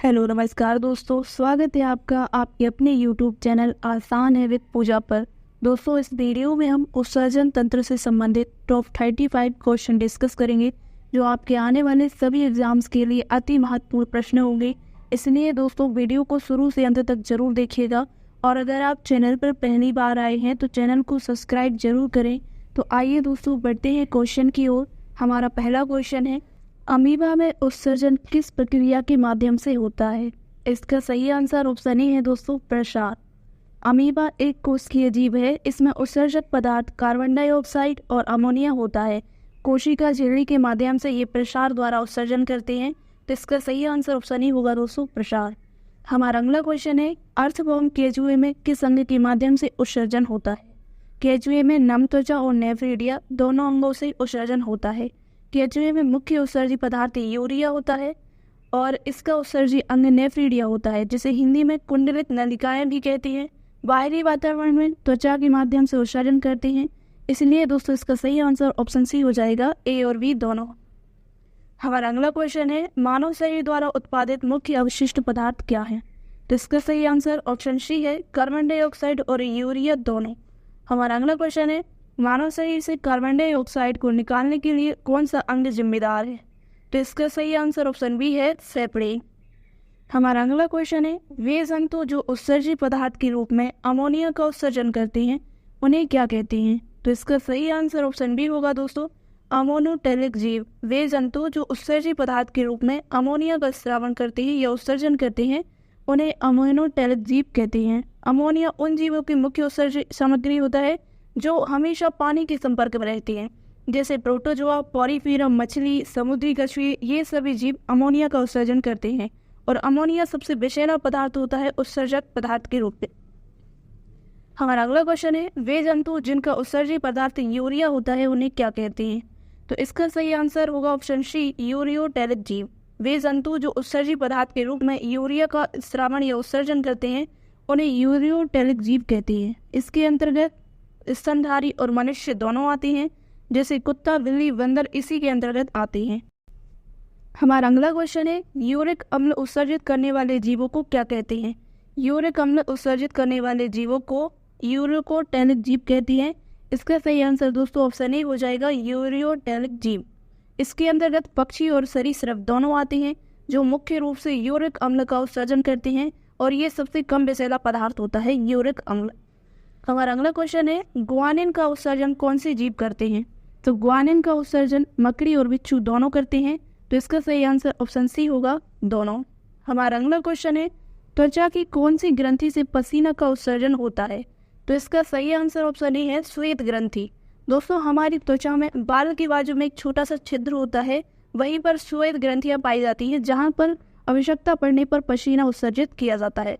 Hello नमस्कार दोस्तों, स्वागत है आपका आपके अपने यूट्यूब चैनल आसान है विद पूजा पर। दोस्तों, इस वीडियो में हम उत्सर्जन तंत्र से संबंधित टॉप 35 क्वेश्चन डिस्कस करेंगे जो आपके आने वाले सभी एग्जाम्स के लिए अति महत्वपूर्ण प्रश्न होंगे। इसलिए दोस्तों, वीडियो को शुरू से अंत तक जरूर देखिएगा और अगर आप चैनल पर पहली बार आए हैं तो चैनल को सब्सक्राइब जरूर करें। तो आइए दोस्तों, बढ़ते हैं क्वेश्चन की ओर। हमारा पहला क्वेश्चन है, अमीबा में उत्सर्जन किस प्रक्रिया के माध्यम से होता है? इसका सही आंसर ऑप्शन ए है दोस्तों, प्रसार। अमीबा एक कोशिकीय जीव है। इसमें उत्सर्जक पदार्थ कार्बन डाइऑक्साइड और अमोनिया होता है। कोशिका झिल्ली के माध्यम से ये प्रसार द्वारा उत्सर्जन करते हैं, तो इसका सही आंसर ऑप्शन ए होगा दोस्तों, प्रसार। हमारा अगला क्वेश्चन है, अर्थवॉर्म केंचुए में किस अंग के माध्यम से उत्सर्जन होता है? केंचुए में नम त्वचा और नेफ्रिडिया दोनों अंगों से उत्सर्जन होता है। केंचुए में मुख्य उत्सर्जी पदार्थ यूरिया होता है और इसका उत्सर्जी अंग नेफ्रिडिया होता है, जिसे हिंदी में कुंडलित नलिकाएं भी कहती हैं। बाहरी वातावरण में त्वचा के माध्यम से उत्सर्जन करते हैं, इसलिए दोस्तों इसका सही आंसर ऑप्शन सी हो जाएगा, ए और बी दोनों। हमारा अगला क्वेश्चन है, मानव शरीर द्वारा उत्पादित मुख्य अवशिष्ट पदार्थ क्या है? तो इसका सही आंसर ऑप्शन सी है, कार्बन डाइऑक्साइड और यूरिया दोनों। हमारा अगला क्वेश्चन है, मानव शरीर से कार्बन डाइऑक्साइड को निकालने के लिए कौन सा अंग जिम्मेदार है? तो इसका सही आंसर ऑप्शन बी है, फेफड़े। हमारा अगला क्वेश्चन है, वे जंतु जो उत्सर्जी पदार्थ के रूप में अमोनिया का उत्सर्जन करते हैं उन्हें क्या कहते हैं? तो इसका सही आंसर ऑप्शन बी होगा दोस्तों, अमोनोटेलिक जीव। वे जंतु जो उत्सर्जी पदार्थ के रूप में अमोनिया का स्रावण करते हैं या उत्सर्जन करते हैं उन्हें अमोनोटेलिक जीव कहते हैं। अमोनिया उन जीवों की मुख्य उत्सर्जी सामग्री होता है जो हमेशा पानी के संपर्क में रहती हैं, जैसे प्रोटोजोआ, पॉरीफेरम, मछली, समुद्री कछुए। ये सभी जीव अमोनिया का उत्सर्जन करते हैं और अमोनिया सबसे विषैला पदार्थ होता है उत्सर्जक पदार्थ के रूप में। हमारा अगला क्वेश्चन है, वे जंतु जिनका उत्सर्जी पदार्थ यूरिया होता है उन्हें क्या कहते हैं? तो इसका सही आंसर होगा ऑप्शन सी, यूरियोटेलिक जीव। वे जंतु जो उत्सर्जी पदार्थ के रूप में यूरिया का स्रावण या उत्सर्जन करते हैं उन्हें यूरियोटेलिक जीव कहते हैं। इसके अंतर्गत स्तनधारी और मनुष्य दोनों आते हैं, जैसे कुत्ता, बिल्ली, बंदर इसी के अंतर्गत आते हैं। हमारा अगला क्वेश्चन है, यूरिक अम्ल उत्सर्जित करने वाले जीवों को क्या कहते हैं? यूरिक अम्ल उत्सर्जित करने वाले जीवों को यूरिकोटेलिक जीव कहती हैं। इसका सही आंसर दोस्तों ऑप्शन ए हो जाएगा, यूरियोटेलिक जीव। इसके अंतर्गत पक्षी और सरीसृप दोनों आते हैं जो मुख्य रूप से यूरिक अम्ल का उत्सर्जन करते हैं और ये सबसे कम विषैला पदार्थ होता है यूरिक अम्ल। हमारा अगला क्वेश्चन है, ग्वानिन का उत्सर्जन कौन से जीव करते हैं? तो ग्वानिन का उत्सर्जन मकड़ी और बिच्छू दोनों करते हैं, तो इसका सही आंसर ऑप्शन सी होगा, दोनों। हमारा अगला क्वेश्चन है, त्वचा की कौन सी ग्रंथि से पसीना का उत्सर्जन होता है? तो इसका सही आंसर ऑप्शन ए है, श्वेत ग्रंथि। दोस्तों, हमारी त्वचा में बाल के बाजू में एक छोटा सा छिद्र होता है, वहीं पर श्वेत ग्रंथियां पाई जाती हैं जहां पर आवश्यकता पड़ने पर पसीना उत्सर्जित किया जाता है।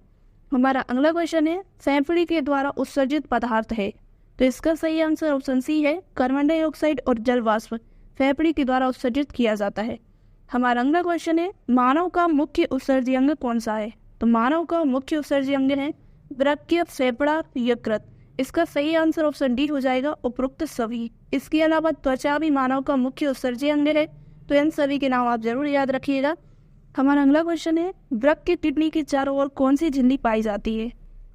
हमारा अगला क्वेश्चन है, फेफड़े के द्वारा उत्सर्जित पदार्थ है? तो इसका सही आंसर ऑप्शन सी है, कार्बन डाइऑक्साइड और जल वाष्प फेफड़े के द्वारा उत्सर्जित किया जाता है। हमारा अगला क्वेश्चन है, मानव का मुख्य उत्सर्जी अंग कौन सा है? तो मानव का मुख्य उत्सर्जी अंग है वृक्क, फेफड़ा, यकृत। इसका सही आंसर ऑप्शन डी हो जाएगा, उपरोक्त सभी। इसके अलावा त्वचा भी मानव का मुख्य उत्सर्जी अंग है, तो इन सभी के नाम आप जरूर याद रखिएगा। हमारा अगला क्वेश्चन है, वृक्क की किडनी के चारों ओर कौन सी झिल्ली पाई जाती है?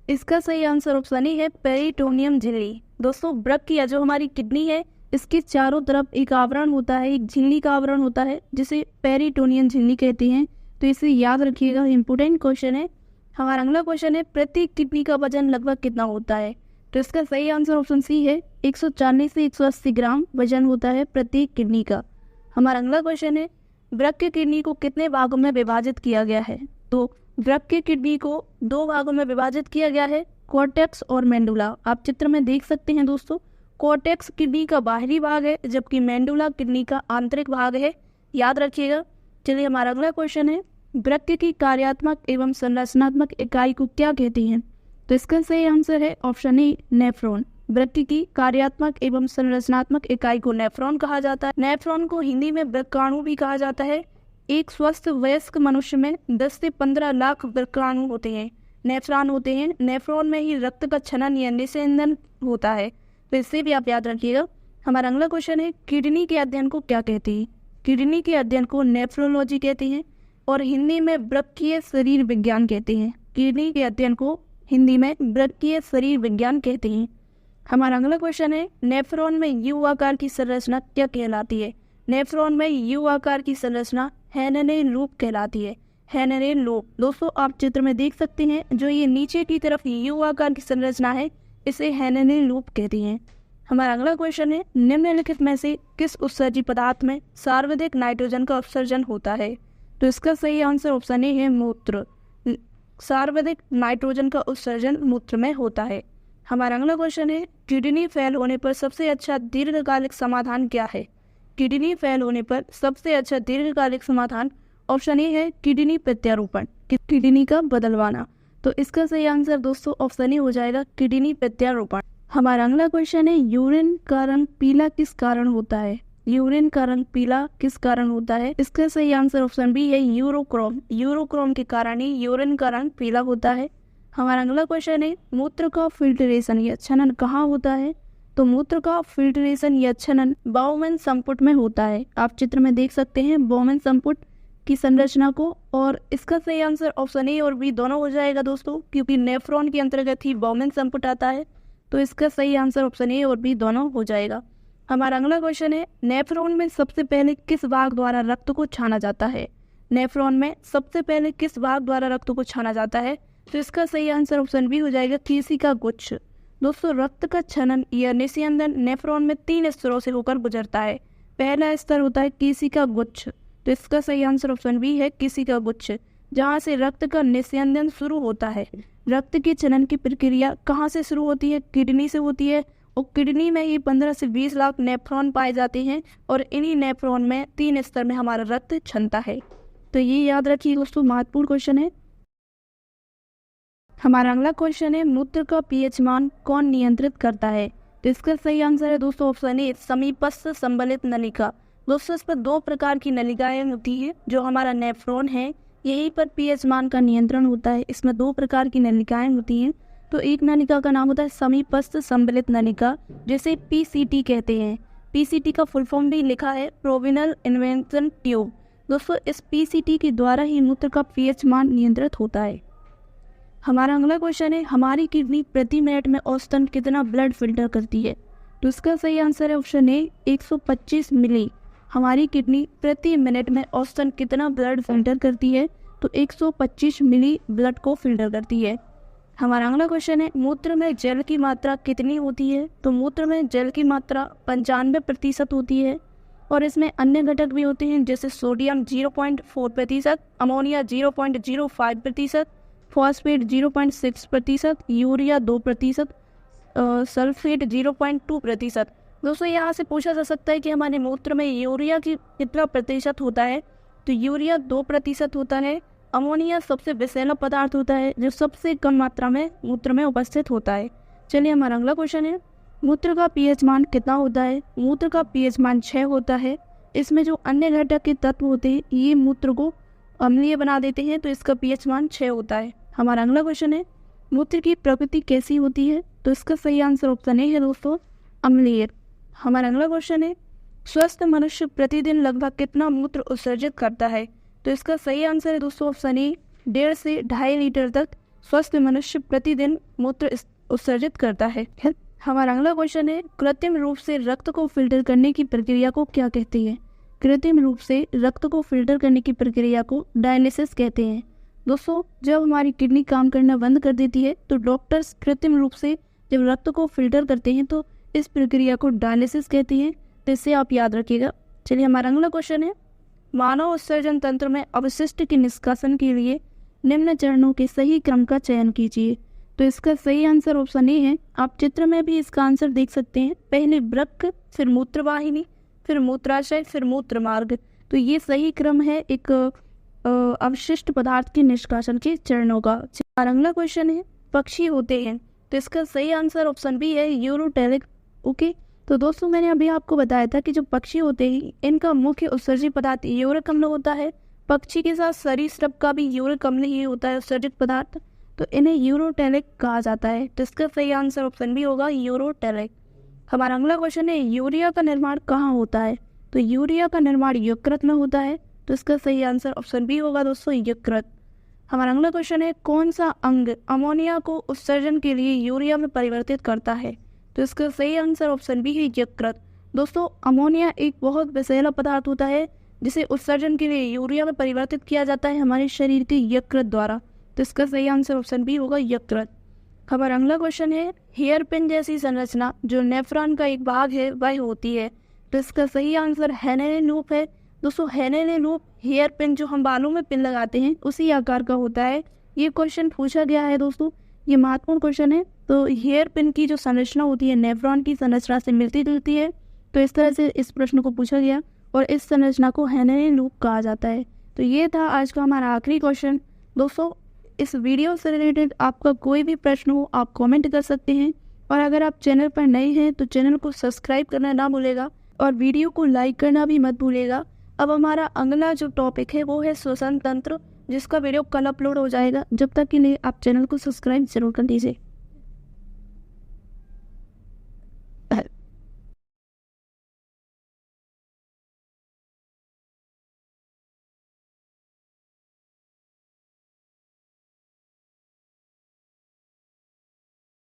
इसका सही आंसर ऑप्शन ए है, पेरिटोनियम झिल्ली। दोस्तों, वृक्क की जो हमारी किडनी है इसके चारों तरफ एक आवरण होता है, एक झिल्ली का आवरण होता है जिसे पेरिटोनियम झिल्ली कहते हैं, तो इसे याद रखिएगा, इंपोर्टेंट क्वेश्चन है। हमारा अगला क्वेश्चन है, प्रत्येक किडनी का वजन लगभग कितना होता है? तो इसका सही आंसर ऑप्शन सी है, 140 से 180 ग्राम वजन होता है प्रत्येक किडनी का। हमारा अगला क्वेश्चन है, वृक्क किडनी को कितने भागों में विभाजित किया गया है? तो वृक्क किडनी को 2 भागों में विभाजित किया गया है, कॉर्टेक्स और मेंडुला। आप चित्र में देख सकते हैं दोस्तों, कॉर्टेक्स किडनी का बाहरी भाग है जबकि मेंडुला किडनी का आंतरिक भाग है, याद रखिएगा। चलिए, हमारा अगला क्वेश्चन है, वृक्क की कार्यात्मक एवं संरचनात्मक इकाई को क्या कहते हैं? तो इसका सही आंसर है ऑप्शन ए, नेफ्रॉन। वृक्क की कार्यात्मक एवं संरचनात्मक इकाई को नेफ्रॉन कहा जाता है। नेफ्रॉन को हिंदी में वृक्काणु भी कहा जाता है। एक स्वस्थ वयस्क मनुष्य में 10 से 15 लाख वृक्काणु होते हैं, नेफ्रॉन होते हैं। नेफ्रॉन में ही रक्त का छनन या निस्संदन होता है, तो इससे भी आप याद रखिएगा। हमारा अगला क्वेश्चन है, किडनी के अध्ययन को क्या कहते हैं? किडनी के अध्ययन को नेफ्रोलॉजी कहते हैं। और हिंदी में वृक्कीय शरीर विज्ञान कहते हैं। किडनी के अध्ययन को हिंदी में वृक्कीय शरीर विज्ञान कहते हैं। हमारा अगला क्वेश्चन है, नेफ्रॉन में यू आकार की संरचना क्या कहलाती है? नेफ्रॉन में यू आकार की संरचना हेनने लूप कहलाती है। हेनने लूप दोस्तों आप चित्र में देख सकते हैं, जो ये नीचे की तरफ यू आकार की संरचना है इसे हेनने लूप कहती हैं। हमारा अगला क्वेश्चन है, निम्नलिखित में से किस उत्सर्जी पदार्थ में सर्वाधिक नाइट्रोजन का उत्सर्जन होता है? तो इसका सही आंसर ऑप्शन ए है मूत्र। सर्वाधिक नाइट्रोजन का उत्सर्जन मूत्र में होता है। हमारा अगला क्वेश्चन है, किडनी फेल होने पर सबसे अच्छा दीर्घकालिक समाधान क्या है? किडनी फेल होने पर सबसे अच्छा दीर्घकालिक समाधान ऑप्शन ए है किडनी प्रत्यारोपण, किडनी का बदलवाना। तो इसका सही आंसर दोस्तों ऑप्शन ए हो जाएगा किडनी प्रत्यारोपण। हमारा अगला क्वेश्चन है, यूरिन का रंग पीला किस कारण होता है? यूरिन का रंग पीला किस कारण होता है? इसका सही आंसर ऑप्शन बी है यूरोक्रोम। यूरोक्रोम के कारण ही यूरिन का रंग पीला होता है। हमारा अगला क्वेश्चन है, मूत्र का फिल्ट्रेशन या छनन कहाँ होता है? तो मूत्र का फिल्ट्रेशन या छनन बाउमन संपुट में होता है। आप चित्र में देख सकते हैं बाउमन संपुट की संरचना को, और इसका सही आंसर ऑप्शन ए और बी दोनों हो जाएगा दोस्तों, क्योंकि नेफ्रॉन के अंतर्गत ही बाउमन संपुट आता है। तो इसका सही आंसर ऑप्शन ए और बी दोनों हो जाएगा। हमारा अगला क्वेश्चन है, नेफ्रॉन में सबसे पहले किस भाग द्वारा रक्त को छाना जाता है? नेफ्रॉन में सबसे पहले किस भाग द्वारा रक्त को छाना जाता है? तो इसका सही आंसर ऑप्शन बी हो जाएगा केशिका गुच्छ। दोस्तों रक्त का छनन या निस्यंदन नेफ्रॉन में 3 स्तरों से होकर गुजरता है। पहला स्तर होता है केशिका गुच्छ, तो इसका सही आंसर ऑप्शन बी है केशिका गुच्छ, जहाँ से रक्त का निस्यंदन शुरू होता है। रक्त के छनन की प्रक्रिया कहाँ से शुरू होती है? किडनी से होती है, और किडनी में ही 15 से 20 लाख नेफ्रॉन पाए जाते हैं, और इन्हीं नेफ्रॉन में 3 स्तर में हमारा रक्त छनता है। तो ये याद रखिए दोस्तों, महत्वपूर्ण क्वेश्चन है। हमारा अगला क्वेश्चन है, मूत्र का पीएच मान कौन नियंत्रित करता है? तो इसका सही आंसर है दोस्तों ऑप्शन ए समीपस्थ संबलित नलिका। दोस्तों इस पर 2 प्रकार की नलिकाएं होती है, जो हमारा नेफ्रॉन है यहीं पर पीएच मान का नियंत्रण होता है। इसमें 2 प्रकार की नलिकाएं होती हैं। तो एक नलिका का नाम होता है समीपस्थ संबलित नलिका, जिसे पीसीटी कहते हैं। पीसीटी का फुल फॉर्म भी लिखा है प्रोविनल इन्वेंशन ट्यूब। दोस्तों इस पीसीटी के द्वारा ही मूत्र का पीएच मान नियंत्रित होता है। हमारा अगला क्वेश्चन है, हमारी किडनी प्रति मिनट में औसतन कितना ब्लड फिल्टर करती है? तो इसका सही आंसर है ऑप्शन ए 125 मिली। हमारी किडनी प्रति मिनट में औसतन कितना ब्लड फिल्टर करती है? तो 125 मिली ब्लड को फिल्टर करती है। हमारा अगला क्वेश्चन है, मूत्र में जल की मात्रा कितनी होती है? तो मूत्र में जल की मात्रा 95% होती है, और इसमें अन्य घटक भी होते हैं, जैसे sodium 0.4%, ammonia 0.05%, phosphate 0.6%, urea 2%, sulphate 0.2%। दोस्तों यहाँ से पूछा जा सकता है कि हमारे मूत्र में यूरिया की कितना प्रतिशत होता है? तो यूरिया 2% होता है। अमोनिया सबसे विषैला पदार्थ होता है, जो सबसे कम मात्रा में मूत्र में उपस्थित होता है। चलिए हमारा अगला क्वेश्चन है, मूत्र का पीएच मान कितना होता है? मूत्र का पीएच मान 6 होता है। इसमें जो अन्य घटक के तत्व होते हैं ये मूत्र को अम्लीय बना देते हैं, तो इसका पीएच मान 6 होता है। हमारा अगला क्वेश्चन है, मूत्र की प्रकृति कैसी होती है? तो इसका सही आंसर ऑप्शन ए है दोस्तों अम्लीय। हमारा अगला क्वेश्चन है, स्वस्थ मनुष्य प्रतिदिन लगभग कितना मूत्र उत्सर्जित करता है? तो इसका सही आंसर है दोस्तों ऑप्शन ए 1.5 से 2.5 लीटर तक स्वस्थ मनुष्य प्रतिदिन मूत्र उत्सर्जित करता है। हमारा अगला क्वेश्चन है, कृत्रिम रूप से रक्त को फिल्टर करने की प्रक्रिया को क्या कहते हैं? कृत्रिम रूप से रक्त को फिल्टर करने की प्रक्रिया को डायलिसिस कहते हैं। दोस्तों जब हमारी किडनी काम करना बंद कर देती है तो डॉक्टर्स कृत्रिम रूप से जब रक्त को फिल्टर करते हैं तो इस प्रक्रिया को डायलिसिस कहते हैं। तो इससे आप याद रखिएगा। चलिए हमारा अगला क्वेश्चन है, मानव उत्सर्जन तंत्र में अवशिष्ट के निष्कासन के लिए निम्न चरणों के सही क्रम का चयन कीजिए। तो इसका सही आंसर ऑप्शन ए है। आप चित्र में भी इसका आंसर देख सकते हैं, पहले वृक्क, फिर मूत्रवाहिनी, फिर मूत्राशय, फिर मूत्र मार्ग। तो ये सही क्रम है एक अवशिष्ट पदार्थ के निष्कासन के चरणों का। अगला क्वेश्चन है, पक्षी होते हैं, तो इसका सही आंसर ऑप्शन बी है यूरोटेलिक। ओके, तो दोस्तों मैंने अभी आपको बताया था कि जो पक्षी होते हैं इनका मुख्य उत्सर्जित पदार्थ यूरिक अम्ल होता है। पक्षी के साथ सरीसृप का भी यूरिक अम्ल ही होता है उत्सर्जित पदार्थ, तो इन्हें यूरोटेलिक कहा जाता है। तो इसका सही आंसर ऑप्शन बी होगा यूरोटेलिक। हमारा अगला क्वेश्चन है, यूरिया का निर्माण कहाँ होता है? तो यूरिया का निर्माण यकृत में होता है। तो इसका सही आंसर ऑप्शन बी होगा दोस्तों, यकृत। हमारा अगला क्वेश्चन है, कौन सा अंग अमोनिया को उत्सर्जन के लिए यूरिया में परिवर्तित करता है? तो इसका सही आंसर ऑप्शन बी है, यकृत। दोस्तों अमोनिया एक बहुत विषैला पदार्थ होता है जिसे उत्सर्जन के लिए यूरिया में परिवर्तित किया जाता है हमारे शरीर के यकृत द्वारा। तो इसका सही आंसर ऑप्शन बी होगा, यकृत। हमारा अगला क्वेश्चन है, हेयर पिन जैसी संरचना जो नेफ्रॉन का एक भाग है वह होती है? तो इसका सही आंसर हेनेलिन लूप है। दोस्तों हेनेलिन लूप हेयर पिन जो हम बालों में पिन लगाते हैं उसी आकार का होता है। ये क्वेश्चन पूछा गया है दोस्तों, ये महत्वपूर्ण क्वेश्चन है। तो हेयर पिन की जो संरचना होती है नेफ्रॉन की संरचना से मिलती जुलती है, तो इस तरह से इस प्रश्न को पूछा गया और इस संरचना को हेनेलिन लूप कहा जाता है। तो ये था आज का हमारा आखिरी क्वेश्चन। दोस्तों इस वीडियो से रिलेटेड आपका कोई भी प्रश्न हो आप कमेंट कर सकते हैं, और अगर आप चैनल पर नए हैं तो चैनल को सब्सक्राइब करना ना भूलेगा और वीडियो को लाइक करना भी मत भूलेगा। अब हमारा अगला जो टॉपिक है वो है श्वसन तंत्र, जिसका वीडियो कल अपलोड हो जाएगा। जब तक के लिए आप चैनल को सब्सक्राइब जरूर कर दीजिए।